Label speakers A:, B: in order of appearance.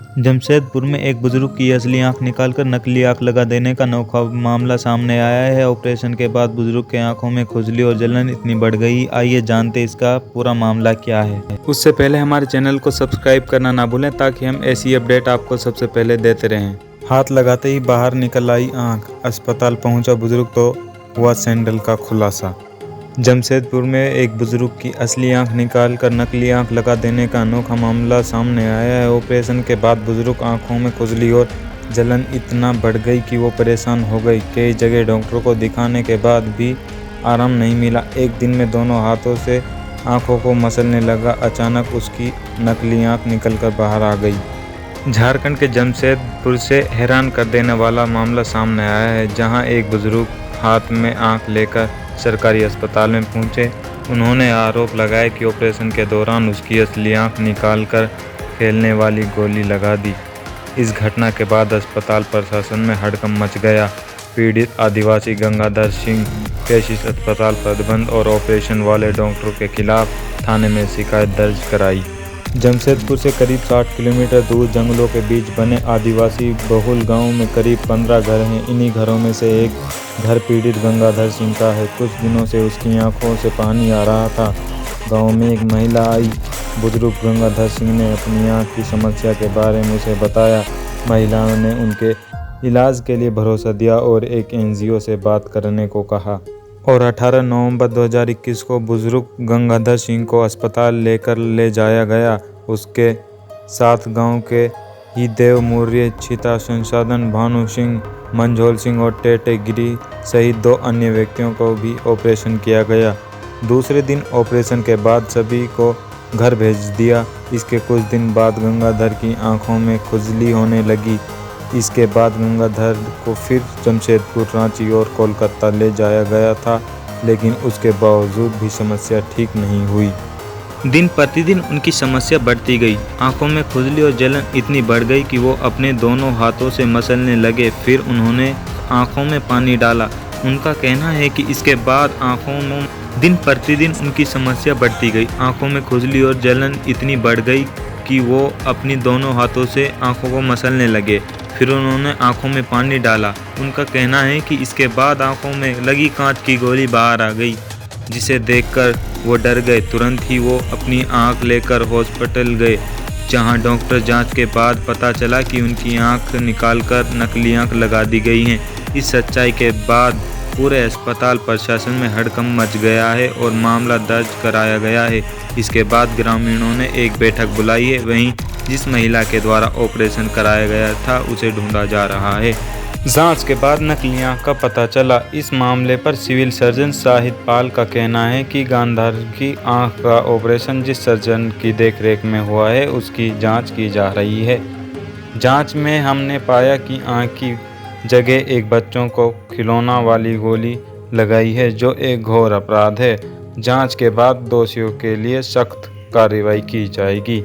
A: जमशेदपुर में एक बुजुर्ग की असली आंख निकालकर नकली आंख लगा देने का अनोखा मामला सामने आया है। ऑपरेशन के बाद बुजुर्ग के आंखों में खुजली और जलन इतनी बढ़ गई। आइए जानते इसका पूरा मामला क्या है। उससे पहले हमारे चैनल को सब्सक्राइब करना ना भूलें ताकि हम ऐसी अपडेट आपको सबसे पहले देते रहें। हाथ लगाते ही बाहर निकल आई आंख। अस्पताल पहुंचा बुजुर्ग तो हुआ सैंडल का खुलासा। जमशेदपुर में एक बुजुर्ग की असली आंख निकालकर नकली आंख लगा देने का अनोखा मामला सामने आया है। ऑपरेशन के बाद बुजुर्ग आंखों में खुजली और जलन इतना बढ़ गई कि वो परेशान हो गई। कई जगह डॉक्टरों को दिखाने के बाद भी आराम नहीं मिला। एक दिन में दोनों हाथों से आंखों को मसलने लगा। अचानक उसकी नकली आंख निकलकर बाहर आ गई। झारखंड के जमशेदपुर से हैरान कर देने वाला मामला सामने आया है, जहां एक बुजुर्ग हाथ में आंख लेकर सरकारी अस्पताल में पहुंचे। उन्होंने आरोप लगाया कि ऑपरेशन के दौरान उसकी असली आंख निकालकर खेलने वाली गोली लगा दी। इस घटना के बाद अस्पताल प्रशासन में हड़कंप मच गया। पीड़ित आदिवासी गंगाधर सिंह कैसिस अस्पताल प्रबंधन और ऑपरेशन वाले डॉक्टरों के खिलाफ थाने में शिकायत दर्ज कराई। जमशेदपुर से करीब 60 किलोमीटर दूर जंगलों के बीच बने आदिवासी बहुल गांव में करीब 15 घर हैं। इन्हीं घरों में से एक घर पीड़ित गंगाधर सिंह का है। कुछ दिनों से उसकी आंखों से पानी आ रहा था। गांव में एक महिला आई। बुजुर्ग गंगाधर सिंह ने अपनी आंख की समस्या के बारे में उसे बताया। महिलाओं ने उनके इलाज के लिए भरोसा दिया और एक एनजीओ से बात करने को कहा और 18 नवंबर 2021 को बुजुर्ग गंगाधर सिंह को अस्पताल लेकर ले जाया गया। उसके साथ गांव के ही देव मौर्य, छिता संसाधन, भानु सिंह, मंझोल सिंह और टेटे गिरी सहित 2 अन्य व्यक्तियों को भी ऑपरेशन किया गया। दूसरे दिन ऑपरेशन के बाद सभी को घर भेज दिया। इसके कुछ दिन बाद गंगाधर की आंखों में खुजली होने लगी। इसके बाद गंगाधर को फिर जमशेदपुर, रांची और कोलकाता ले जाया गया था, लेकिन उसके बावजूद भी समस्या ठीक नहीं हुई। दिन प्रतिदिन उनकी समस्या बढ़ती गई। आंखों में खुजली और जलन इतनी बढ़ गई कि वो अपने दोनों हाथों से मसलने लगे। फिर उन्होंने आंखों में पानी डाला। उनका कहना है कि इसके बाद आंखों में दिन प्रतिदिन उनकी समस्या बढ़ती गई। आंखों में खुजली और जलन इतनी बढ़ गई कि वो अपनी दोनों हाथों से आंखों को मसलने लगे। फिर उन्होंने आंखों में पानी डाला। उनका कहना है कि इसके बाद आंखों में लगी कांच की गोली बाहर आ गई, जिसे देखकर वो डर गए। तुरंत ही वो अपनी आंख लेकर हॉस्पिटल गए, जहां डॉक्टर जांच के बाद पता चला कि उनकी आंख निकालकर नकली आंख लगा दी गई है। इस सच्चाई के बाद पूरे अस्पताल प्रशासन में हड़कंप मच गया है और मामला दर्ज कराया गया है। इसके बाद ग्रामीणों ने एक बैठक बुलाई है। वहीं जिस महिला के द्वारा ऑपरेशन कराया गया था उसे ढूंढा जा रहा है। जांच के बाद नकली आंख का पता चला। इस मामले पर सिविल सर्जन शाहिद पाल का कहना है कि गांधार की आंख का ऑपरेशन जिस सर्जन की देखरेख में हुआ है उसकी जांच की जा रही है। जांच में हमने पाया कि आंख की जगह एक बच्चों को खिलौना वाली गोली लगाई है, जो एक घोर अपराध है। जांच के बाद दोषियों के लिए सख्त कार्रवाई की जाएगी।